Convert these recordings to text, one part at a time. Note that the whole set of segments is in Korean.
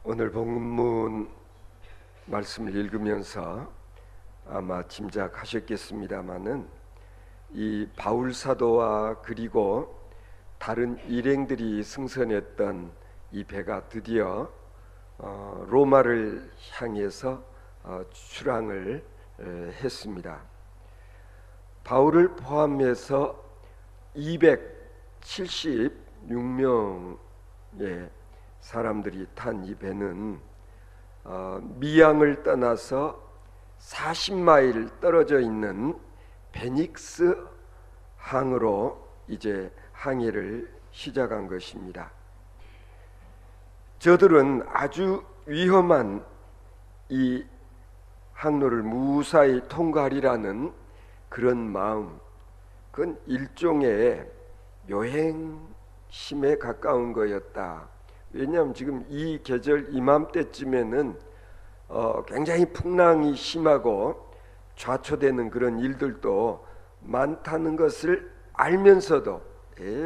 오늘 본문 말씀을 읽으면서 아마 짐작하셨겠습니다마는 이 바울 사도와 그리고 다른 일행들이 승선했던 이 배가 드디어 로마를 향해서 출항을 했습니다. 바울을 포함해서 276명의 사람들이 탄 이 배는 미양을 떠나서 40마일 떨어져 있는 베닉스 항으로 이제 항해를 시작한 것입니다. 저들은 아주 위험한 이 항로를 무사히 통과하리라는 그런 마음, 그건 일종의 여행심에 가까운 거였다. 왜냐하면 지금 이 계절 이맘때쯤에는 굉장히 풍랑이 심하고 좌초되는 그런 일들도 많다는 것을 알면서도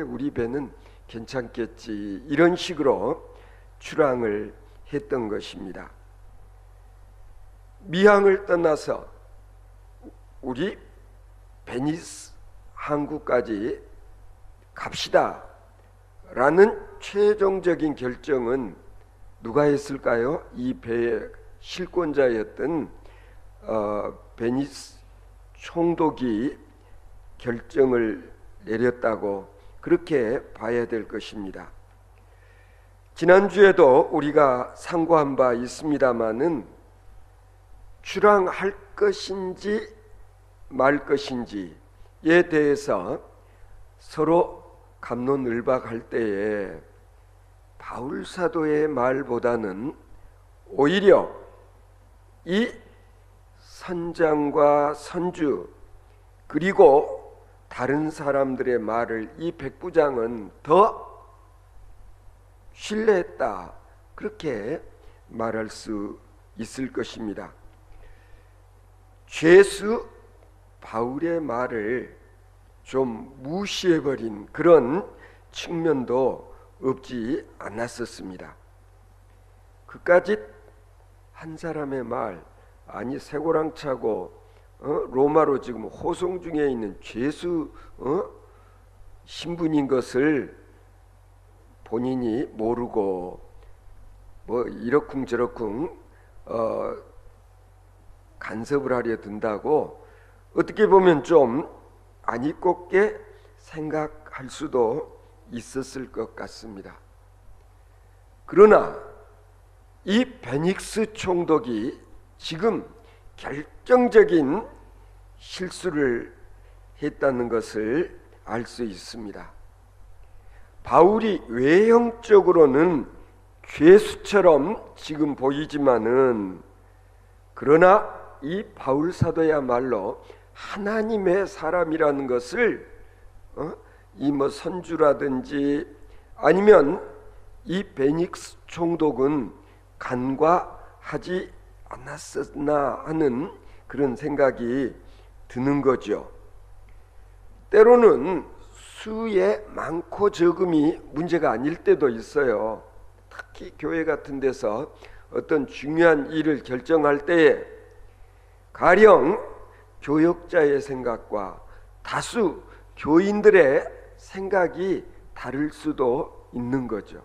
우리 배는 괜찮겠지, 이런 식으로 출항을 했던 것입니다. 미항을 떠나서 우리 베니스 항구까지 갑시다 라는 최종적인 결정은 누가 했을까요? 이 배의 실권자였던 베니스 총독이 결정을 내렸다고 그렇게 봐야 될 것입니다. 지난주에도 우리가 상고한 바 있습니다마는 출항할 것인지 말 것인지에 대해서 서로 갑론을박할 때에 바울 사도의 말보다는 오히려 이 선장과 선주 그리고 다른 사람들의 말을 이 백부장은 더 신뢰했다, 그렇게 말할 수 있을 것입니다. 죄수 바울의 말을 좀 무시해버린 그런 측면도 없지 않았었습니다. 그까짓 한 사람의 말, 아니 쇠고랑차고 로마로 지금 호송 중에 있는 죄수 신분인 것을 본인이 모르고 뭐 이러쿵저러쿵 간섭을 하려 든다고 어떻게 보면 좀 아니 꼽게 생각할 수도 있었을 것 같습니다. 그러나 이 베닉스 총독이 지금 결정적인 실수를 했다는 것을 알 수 있습니다. 바울이 외형적으로는 죄수처럼 지금 보이지만은, 그러나 이 바울 사도야말로 하나님의 사람이라는 것을 이 뭐 선주라든지 아니면 이 베닉스 총독은 간과하지 않았었나 하는 그런 생각이 드는 거죠. 때로는 수의 많고 적음이 문제가 아닐 때도 있어요. 특히 교회 같은 데서 어떤 중요한 일을 결정할 때에 가령 교역자의 생각과 다수 교인들의 생각이 다를 수도 있는 거죠.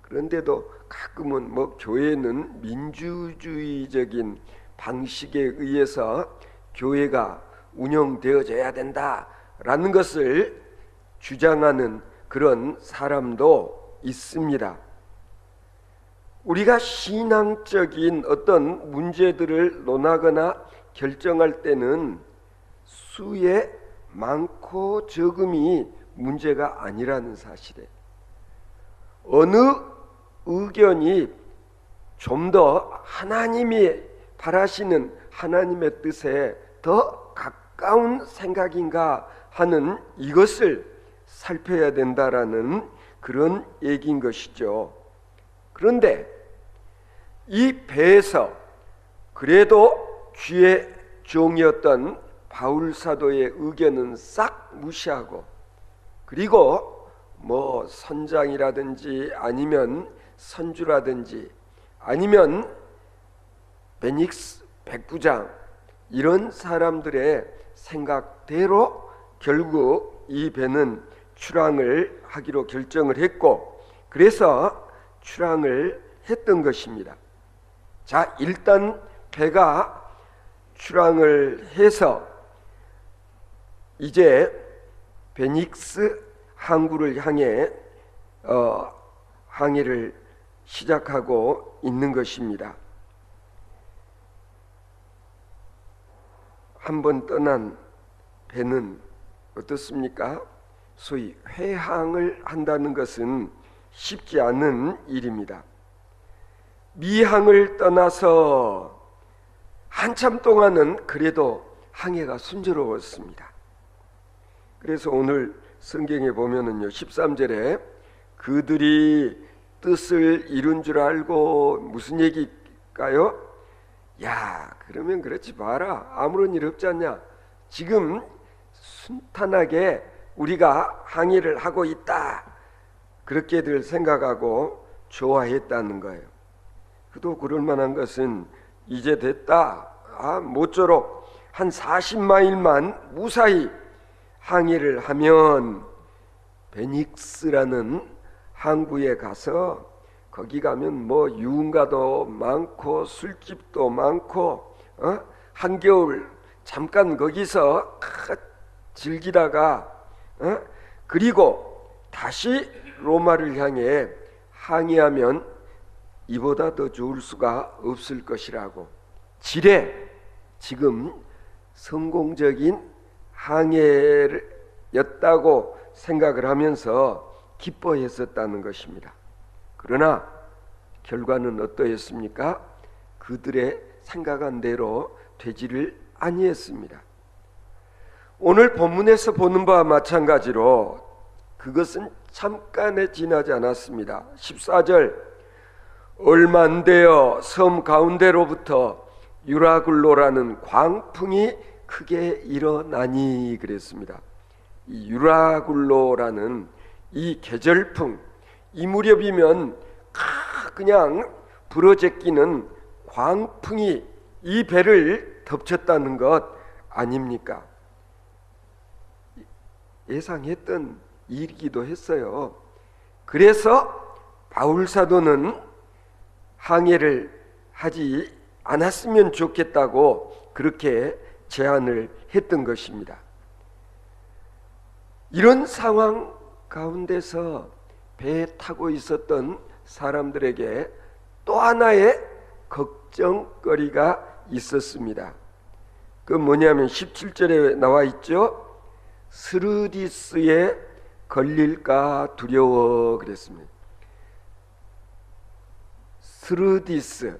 그런데도 가끔은 뭐 교회는 민주주의적인 방식에 의해서 교회가 운영되어져야 된다라는 것을 주장하는 그런 사람도 있습니다. 우리가 신앙적인 어떤 문제들을 논하거나 결정할 때는 수의 많고 적음이 문제가 아니라는 사실에 어느 의견이 좀 더 하나님이 바라시는 하나님의 뜻에 더 가까운 생각인가 하는 이것을 살펴야 된다라는 그런 얘기인 것이죠. 그런데 이 배에서 그래도 주의 종이었던 바울 사도의 의견은 싹 무시하고, 그리고 뭐 선장이라든지 아니면 선주라든지 아니면 베닉스 백부장 이런 사람들의 생각대로 결국 이 배는 출항을 하기로 결정을 했고, 그래서 출항을 했던 것입니다. 자, 일단 배가 출항을 해서 이제 베닉스 항구를 향해 항해를 시작하고 있는 것입니다. 한번 떠난 배는 어떻습니까? 소위 회항을 한다는 것은 쉽지 않은 일입니다. 미항을 떠나서 한참 동안은 그래도 항해가 순조로웠습니다. 그래서 오늘 성경에 보면은요, 13절에 그들이 뜻을 이룬 줄 알고, 무슨 얘기일까요? 야, 그러면 그렇지 마라. 아무런 일 없지 않냐? 지금 순탄하게 우리가 항해를 하고 있다. 그렇게들 생각하고 좋아했다는 거예요. 그도 그럴 만한 것은 이제 됐다. 모쪼록 한 40마일만 무사히 항해를 하면 베닉스라는 항구에 가서, 거기 가면 뭐 유흥가도 많고 술집도 많고, 한겨울 잠깐 거기서 즐기다가 그리고 다시 로마를 향해 항해하면 이보다 더 좋을 수가 없을 것이라고, 지레 지금 성공적인 항해였다고 생각을 하면서 기뻐했었다는 것입니다. 그러나 결과는 어떠했습니까? 그들의 생각한 대로 되지를 아니했습니다. 오늘 본문에서 보는 바와 마찬가지로 그것은 잠깐에 지나지 않았습니다. 14절, 얼마 안 되어 섬 가운데로부터 유라굴로라는 광풍이 크게 일어나니 그랬습니다. 이 유라굴로라는 이 계절풍, 이 무렵이면 그냥 불어제끼는 광풍이 이 배를 덮쳤다는 것 아닙니까? 예상했던 일이기도 했어요. 그래서 바울 사도는 항해를 하지 않았으면 좋겠다고 그렇게 제안을 했던 것입니다. 이런 상황 가운데서 배에 타고 있었던 사람들에게 또 하나의 걱정거리가 있었습니다. 그 뭐냐면 17절에 나와 있죠. 스르디스에 걸릴까 두려워 그랬습니다. 스르디스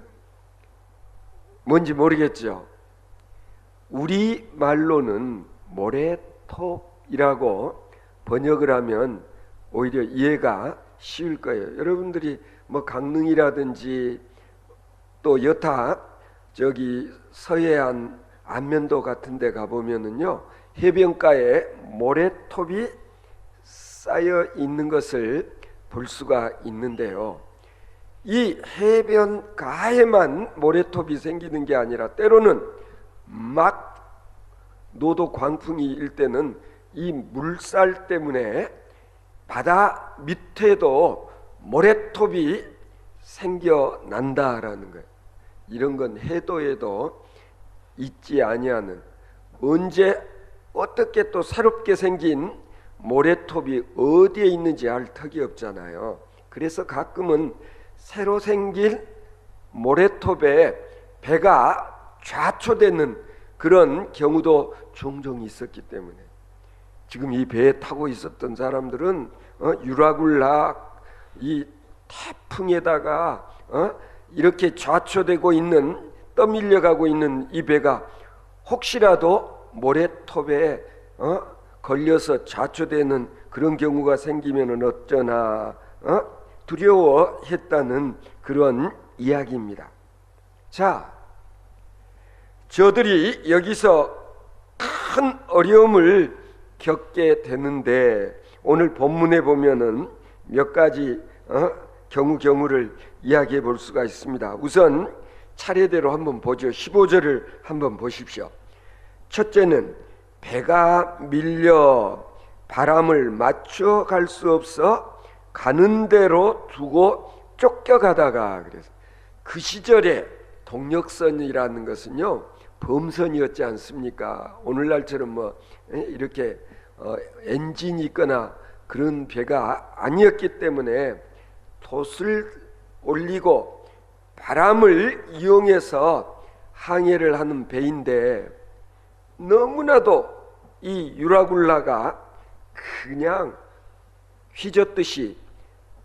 뭔지 모르겠죠. 우리 말로는 모래톱이라고 번역을 하면 오히려 이해가 쉬울 거예요. 여러분들이 뭐 강릉이라든지 또 여타 저기 서해안 안면도 같은 데 가보면은요, 해변가에 모래톱이 쌓여 있는 것을 볼 수가 있는데요, 이 해변가에만 모래톱이 생기는 게 아니라 때로는 막 노도 광풍이 일 때는 이 물살 때문에 바다 밑에도 모래톱이 생겨난다라는 거예요. 이런 건 해도에도 있지 아니하는, 언제 어떻게 또 새롭게 생긴 모래톱이 어디에 있는지 알 턱이 없잖아요. 그래서 가끔은 새로 생긴 모래톱에 배가 좌초되는 그런 경우도 종종 있었기 때문에 지금 이 배에 타고 있었던 사람들은 유라굴라 이 태풍에다가 이렇게 좌초되고 있는, 떠밀려가고 있는 이 배가 혹시라도 모래톱에 걸려서 좌초되는 그런 경우가 생기면 어쩌나 두려워했다는 그런 이야기입니다. 자, 저들이 여기서 큰 어려움을 겪게 되는데 오늘 본문에 보면은 몇 가지 경우를 이야기해 볼 수가 있습니다. 우선 차례대로 한번 보죠. 15절을 한번 보십시오. 첫째는 배가 밀려 바람을 맞춰 갈 수 없어 가는 대로 두고 쫓겨가다가, 그래서 그 시절에 동력선이라는 것은요 범선이었지 않습니까? 오늘날처럼 이렇게 엔진이 있거나 그런 배가 아니었기 때문에 돛을 올리고 바람을 이용해서 항해를 하는 배인데, 너무나도 이 유라굴라가 그냥 휘젓듯이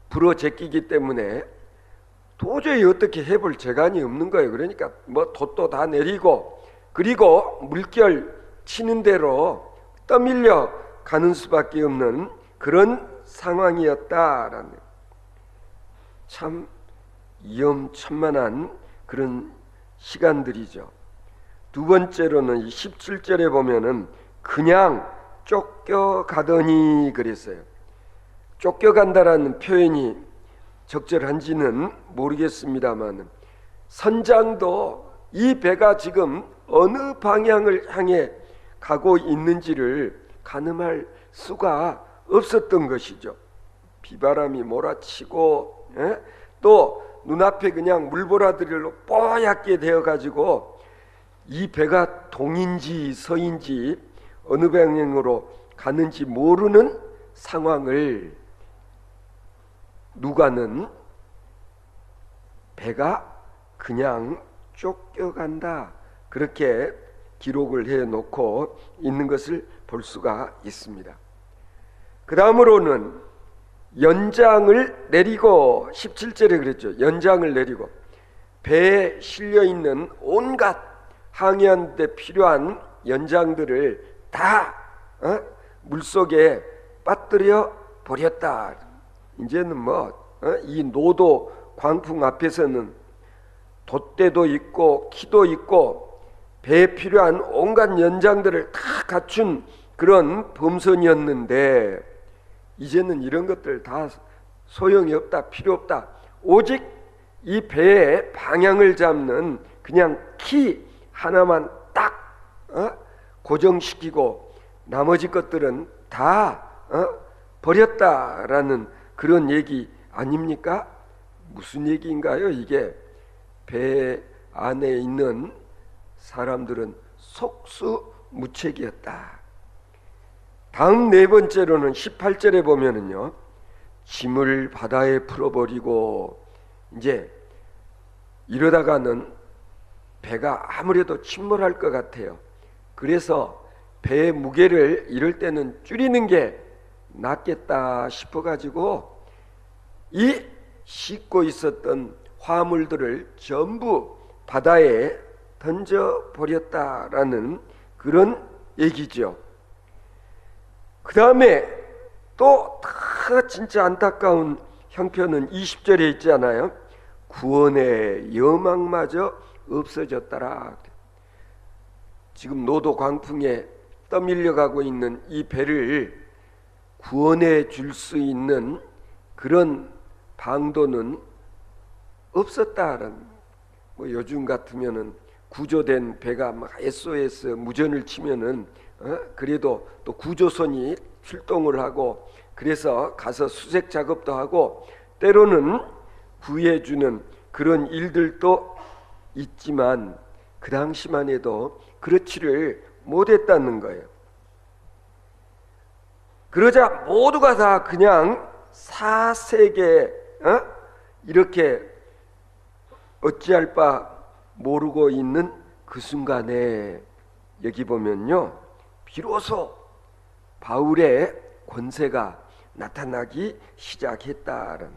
불어제끼기 때문에 도저히 어떻게 해볼 재간이 없는 거예요. 그러니까 돛도 다 내리고, 그리고 물결 치는 대로 떠밀려 가는 수밖에 없는 그런 상황이었다라는, 참 위험천만한 그런 시간들이죠. 두 번째로는 17절에 보면은 그냥 쫓겨가더니 그랬어요. 쫓겨간다라는 표현이 적절한지는 모르겠습니다만, 선장도 이 배가 지금 어느 방향을 향해 가고 있는지를 가늠할 수가 없었던 것이죠. 비바람이 몰아치고 또 눈앞에 그냥 물보라들로 뽀얗게 되어가지고 이 배가 동인지 서인지 어느 방향으로 가는지 모르는 상황을 누가는 배가 그냥 쫓겨간다, 그렇게 기록을 해놓고 있는 것을 볼 수가 있습니다. 그 다음으로는 연장을 내리고, 17절에 그랬죠. 연장을 내리고 배에 실려있는 온갖 항해하는 데 필요한 연장들을 다 물속에 빠뜨려 버렸다. 이제는 이 노도 광풍 앞에서는 돛대도 있고 키도 있고 배에 필요한 온갖 연장들을 다 갖춘 그런 범선이었는데, 이제는 이런 것들 다 소용이 없다, 필요 없다. 오직 이 배의 방향을 잡는 그냥 키 하나만 딱 고정시키고 나머지 것들은 다 버렸다라는 그런 얘기 아닙니까? 무슨 얘기인가요? 이게 배 안에 있는 사람들은 속수무책이었다. 다음 네 번째로는 18절에 보면은요, 짐을 바다에 풀어버리고, 이제 이러다가는 배가 아무래도 침몰할 것 같아요. 그래서 배의 무게를 이럴 때는 줄이는 게 낫겠다 싶어가지고 이 싣고 있었던 화물들을 전부 바다에 던져버렸다라는 그런 얘기죠. 그 다음에 또 다 진짜 안타까운 형편은 20절에 있잖아요. 구원의 여망마저 없어졌더라. 지금 노도 광풍에 떠밀려가고 있는 이 배를 구원해 줄 수 있는 그런 방도는 없었다라는, 요즘 같으면은 구조된 배가 막 SOS 무전을 치면은 그래도 또 구조선이 출동을 하고, 그래서 가서 수색 작업도 하고 때로는 구해주는 그런 일들도 있지만, 그 당시만 해도 그렇지를 못했다는 거예요. 그러자 모두가 다 그냥 사색에 이렇게 어찌할 바 모르고 있는 그 순간에, 여기 보면요, 비로소 바울의 권세가 나타나기 시작했다는,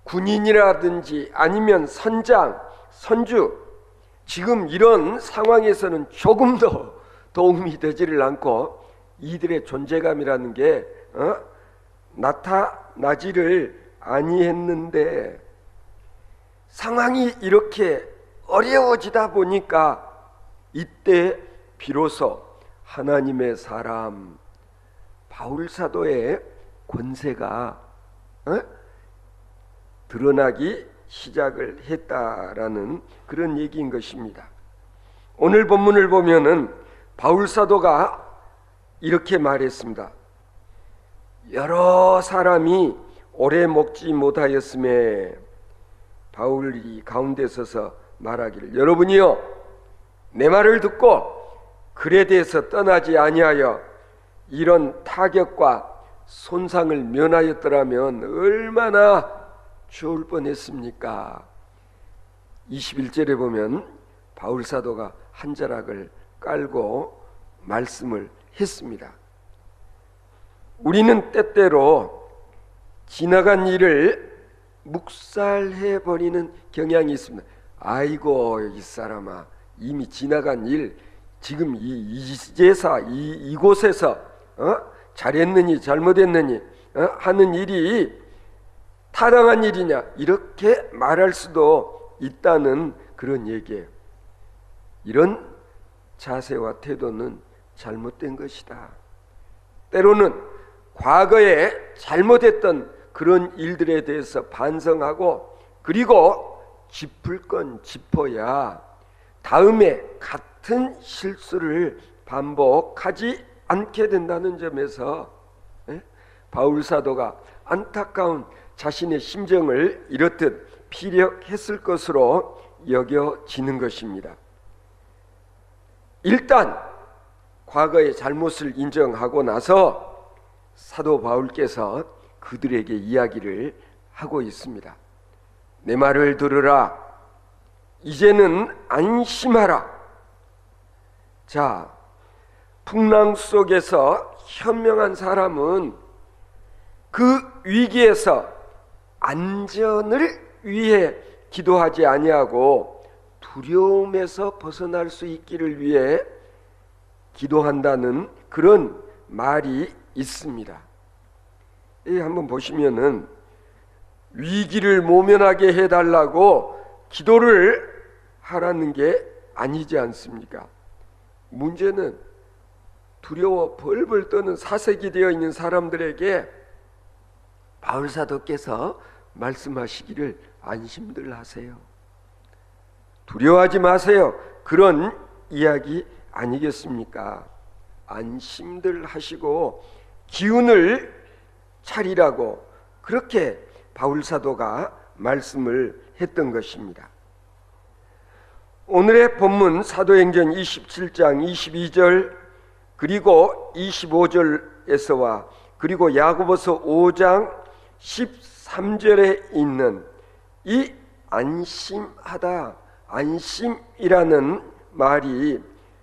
군인이라든지 아니면 선장, 선주, 지금 이런 상황에서는 조금 더 도움이 되지를 않고 이들의 존재감이라는 게 나타나지를 아니했는데, 상황이 이렇게 어려워지다 보니까 이때 비로소 하나님의 사람 바울 사도의 권세가 드러나기 시작을 했다라는 그런 얘기인 것입니다. 오늘 본문을 보면은 바울 사도가 이렇게 말했습니다. 여러 사람이 오래 먹지 못하였음에, 바울이 가운데 서서 말하기를, 여러분이요 내 말을 듣고 그레데에서 떠나지 아니하여 이런 타격과 손상을 면하였더라면 얼마나 좋을 뻔했습니까? 21절에 보면 바울 사도가 한 자락을 깔고 말씀을 했습니다. 우리는 때때로 지나간 일을 묵살해 버리는 경향이 있습니다. 아이고 이 사람아, 이미 지나간 일, 지금 이제사 이곳에서 잘했느니 잘못했느니 하는 일이 타당한 일이냐, 이렇게 말할 수도 있다는 그런 얘기예요. 이런 자세와 태도는 잘못된 것이다. 때로는 과거에 잘못했던 그런 일들에 대해서 반성하고, 그리고 짚을 건 짚어야 다음에 같은 실수를 반복하지 않게 된다는 점에서 바울 사도가 안타까운 자신의 심정을 이렇듯 피력했을 것으로 여겨지는 것입니다. 일단 과거의 잘못을 인정하고 나서 사도 바울께서 그들에게 이야기를 하고 있습니다. 내 말을 들으라. 이제는 안심하라. 자, 풍랑 속에서 현명한 사람은 그 위기에서 안전을 위해 기도하지 아니하고 두려움에서 벗어날 수 있기를 위해 기도한다는 그런 말이 있습니다. 한번 보시면은 위기를 모면하게 해달라고 기도를 하라는 게 아니지 않습니까? 문제는 두려워 벌벌 떠는 사색이 되어 있는 사람들에게 바울 사도께서 말씀하시기를 안심들 하세요. 두려워하지 마세요. 그런 이야기 아니겠습니까? 안심들 하시고 기운을 차리라고 그렇게 바울 사도가 말씀을 했던 것입니다. 오늘의 본문 사도행전 27장 22절 그리고 25절에서와 그리고 야고보서 5장 13절에 있는 이 안심하다, 안심이라는 말이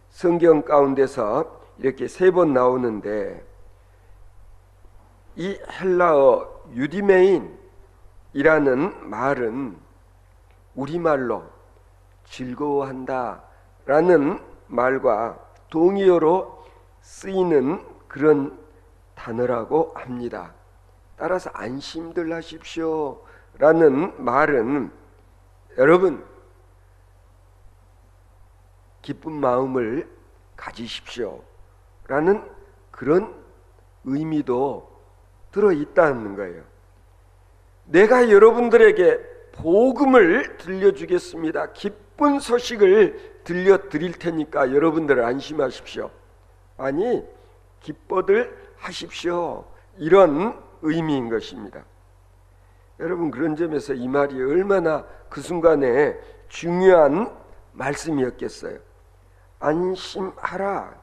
성경 가운데서 이렇게 3번 나오는데, 이 헬라어 유디메인이라는 말은 우리말로 즐거워한다 라는 말과 동의어로 쓰이는 그런 단어라고 합니다. 따라서 안심들 하십시오 라는 말은 여러분 기쁜 마음을 가지십시오 라는 그런 의미도 들어있다는 거예요. 내가 여러분들에게 복음을 들려주겠습니다. 기쁜 소식을 들려드릴 테니까 여러분들 안심하십시오. 아니, 기뻐들 하십시오. 이런 의미인 것입니다. 여러분, 그런 점에서 이 말이 얼마나 그 순간에 중요한 말씀이었겠어요. 안심하라.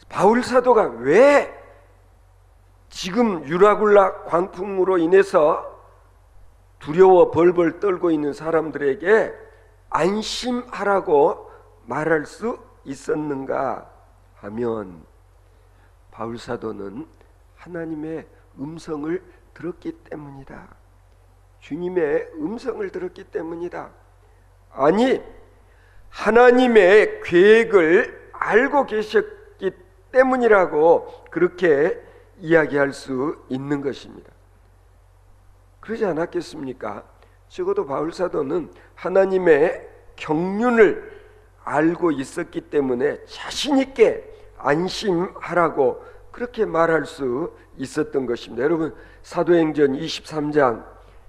바울 사도가 왜 지금 유라굴라 광풍으로 인해서 두려워 벌벌 떨고 있는 사람들에게 안심하라고 말할 수 있었는가 하면, 바울 사도는 하나님의 음성을 들었기 때문이다. 주님의 음성을 들었기 때문이다. 아니, 하나님의 계획을 알고 계셨기 때문이라고 그렇게 이야기할 수 있는 것입니다. 그러지 않았겠습니까? 적어도 바울 사도는 하나님의 경륜을 알고 있었기 때문에 자신 있게 안심하라고 그렇게 말할 수 있었던 것입니다. 여러분, 사도행전 23장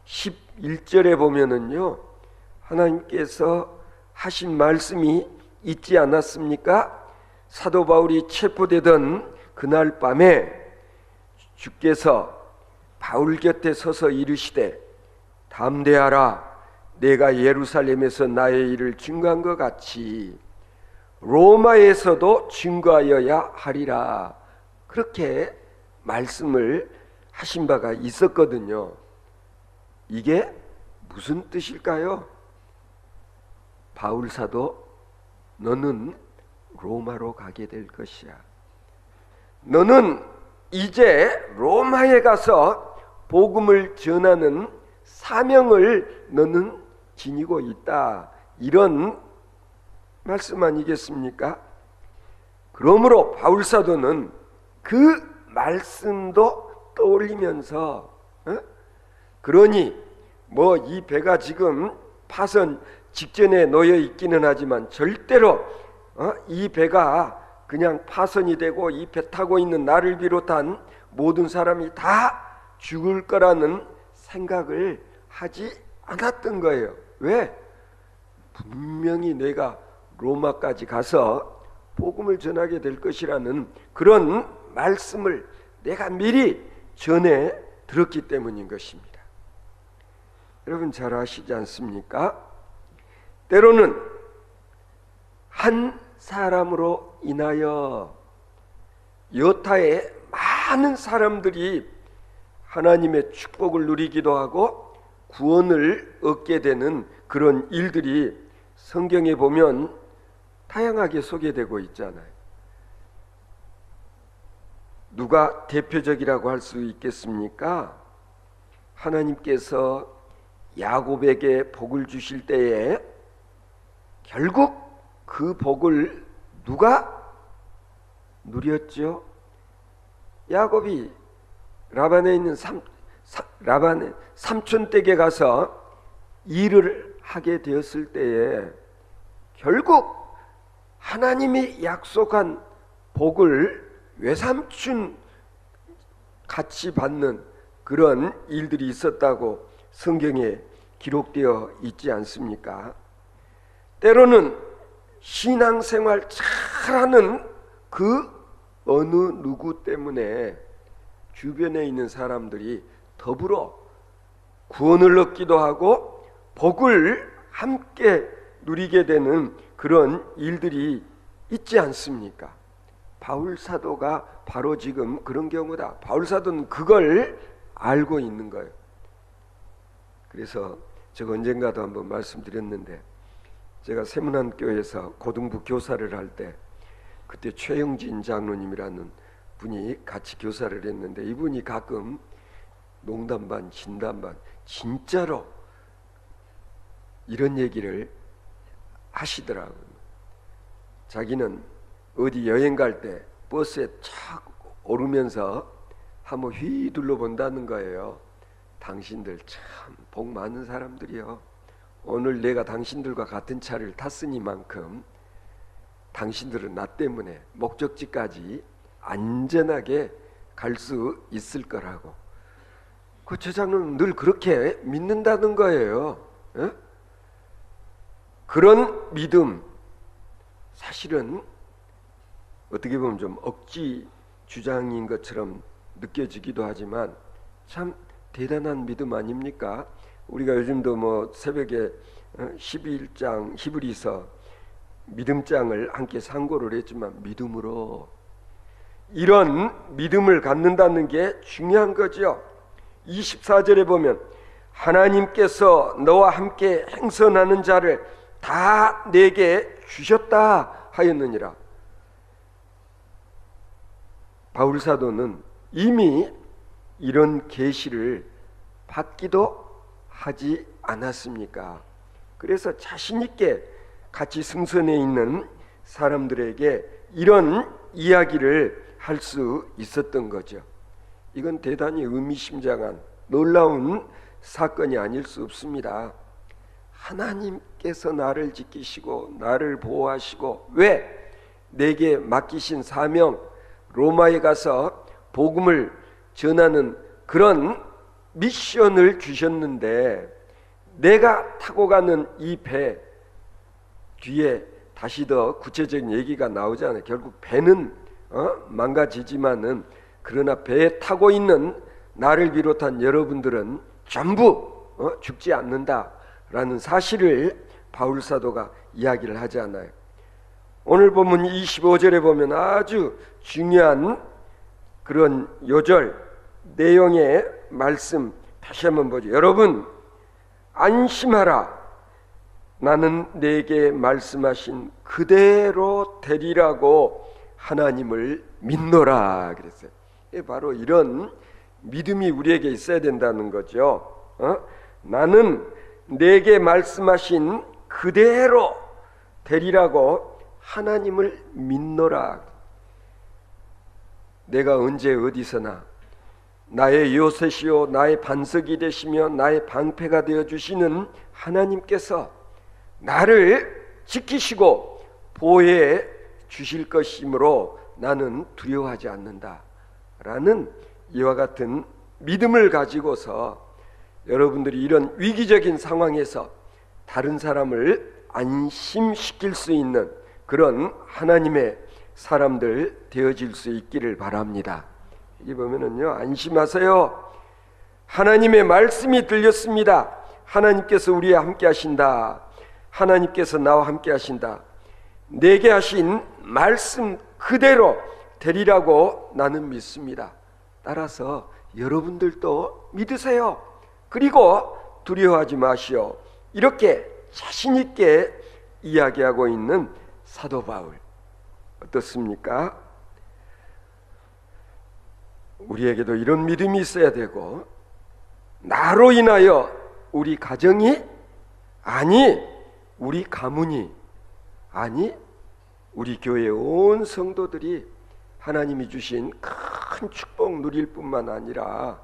11절에 보면은요, 하나님께서 하신 말씀이 있지 않았습니까? 사도 바울이 체포되던 그날 밤에 주께서 바울 곁에 서서 이르시되 담대하라, 내가 예루살렘에서 나의 일을 증거한 것 같이 로마에서도 증거하여야 하리라, 그렇게 말씀을 하신 바가 있었거든요. 이게 무슨 뜻일까요? 바울 사도, 너는 로마로 가게 될 것이야. 너는 이제 로마에 가서 복음을 전하는 사명을 너는 지니고 있다, 이런 말씀 아니겠습니까? 그러므로 바울 사도는 그 말씀도 떠올리면서 그러니 뭐 이 배가 지금 파선 직전에 놓여 있기는 하지만 절대로 이 배가 그냥 파선이 되고 이 배 타고 있는 나를 비롯한 모든 사람이 다 죽을 거라는 생각을 하지 않았던 거예요. 왜? 분명히 내가 로마까지 가서 복음을 전하게 될 것이라는 그런 말씀을 내가 미리 전해 들었기 때문인 것입니다. 여러분 잘 아시지 않습니까? 때로는 한 사람으로 인하여 여타의 많은 사람들이 하나님의 축복을 누리기도 하고 구원을 얻게 되는 그런 일들이 성경에 보면 다양하게 소개되고 있잖아요. 누가 대표적이라고 할 수 있겠습니까? 하나님께서 야곱에게 복을 주실 때에 결국 그 복을 누가 누렸죠? 야곱이 라반에 있는 라반의 삼촌 댁에 가서 일을 하게 되었을 때에 결국 하나님이 약속한 복을 외삼촌 같이 받는 그런 일들이 있었다고 성경에 기록되어 있지 않습니까? 때로는 신앙생활 잘하는 그 어느 누구 때문에 주변에 있는 사람들이 더불어 구원을 얻기도 하고 복을 함께 누리게 되는 그런 일들이 있지 않습니까? 바울 사도가 바로 지금 그런 경우다. 바울 사도는 그걸 알고 있는 거예요. 그래서 제가 언젠가도 한번 말씀드렸는데, 제가 세문안교에서 고등부 교사를 할 때 그때 최영진 장로님이라는 분이 같이 교사를 했는데, 이분이 가끔 농담 반 진담 반 진짜로 이런 얘기를 하시더라고요. 자기는 어디 여행 갈 때 버스에 착 오르면서 한번 휘 둘러본다는 거예요. 당신들 참 복 많은 사람들이요, 오늘 내가 당신들과 같은 차를 탔으니만큼 당신들은 나 때문에 목적지까지 안전하게 갈 수 있을 거라고. 그 제자는 늘 그렇게 믿는다는 거예요. 에? 그런 믿음, 사실은 어떻게 보면 좀 억지 주장인 것처럼 느껴지기도 하지만 참 대단한 믿음 아닙니까? 우리가 요즘도 뭐 새벽에 11장 히브리서 믿음장을 함께 상고를 했지만 믿음으로, 이런 믿음을 갖는다는 게 중요한 거죠. 24절에 보면 하나님께서 너와 함께 행선하는 자를 다 내게 주셨다 하였느니라. 바울 사도는 이미 이런 계시를 받기도 하지 않았습니까? 그래서 자신 있게 같이 승선해 있는 사람들에게 이런 이야기를 할 수 있었던 거죠. 이건 대단히 의미심장한 놀라운 사건이 아닐 수 없습니다. 하나님께서 나를 지키시고 나를 보호하시고, 왜? 내게 맡기신 사명, 로마에 가서 복음을 전하는 그런 미션을 주셨는데 내가 타고 가는 이 배 뒤에 다시 더 구체적인 얘기가 나오잖아요. 결국 배는 망가지지만은 그러나 배에 타고 있는 나를 비롯한 여러분들은 전부 죽지 않는다라는 사실을 바울 사도가 이야기를 하지 않아요. 오늘 본문 25절에 보면 아주 중요한 그런 요절 내용의 말씀 다시 한번 보죠. 여러분 안심하라. 나는 내게 말씀하신 그대로 되리라고 하나님을 믿노라 그랬어요. 바로 이런 믿음이 우리에게 있어야 된다는 거죠. 나는 내게 말씀하신 그대로 되리라고 하나님을 믿노라. 내가 언제 어디서나 나의 요새시요 나의 반석이 되시며 나의 방패가 되어 주시는 하나님께서 나를 지키시고 보호해 주실 것이므로 나는 두려워하지 않는다라는 이와 같은 믿음을 가지고서 여러분들이 이런 위기적인 상황에서 다른 사람을 안심시킬 수 있는 그런 하나님의 사람들 되어질 수 있기를 바랍니다. 여기 보면은요, 안심하세요. 하나님의 말씀이 들렸습니다. 하나님께서 우리와 함께 하신다. 하나님께서 나와 함께 하신다. 내게 하신 말씀 그대로 되리라고 나는 믿습니다. 따라서 여러분들도 믿으세요. 그리고 두려워하지 마시오. 이렇게 자신 있게 이야기하고 있는 사도 바울 어떻습니까? 우리에게도 이런 믿음이 있어야 되고, 나로 인하여 우리 가정이, 아니 우리 가문이, 아니 우리 교회 온 성도들이 하나님이 주신 큰 축복 누릴 뿐만 아니라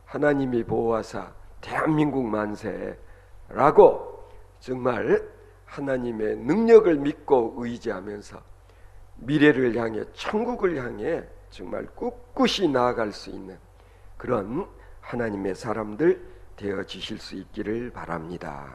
하나님이 보호하사 대한민국 만세라고 정말 하나님의 능력을 믿고 의지하면서 미래를 향해, 천국을 향해 정말 꿋꿋이 나아갈 수 있는 그런 하나님의 사람들 되어지실 수 있기를 바랍니다.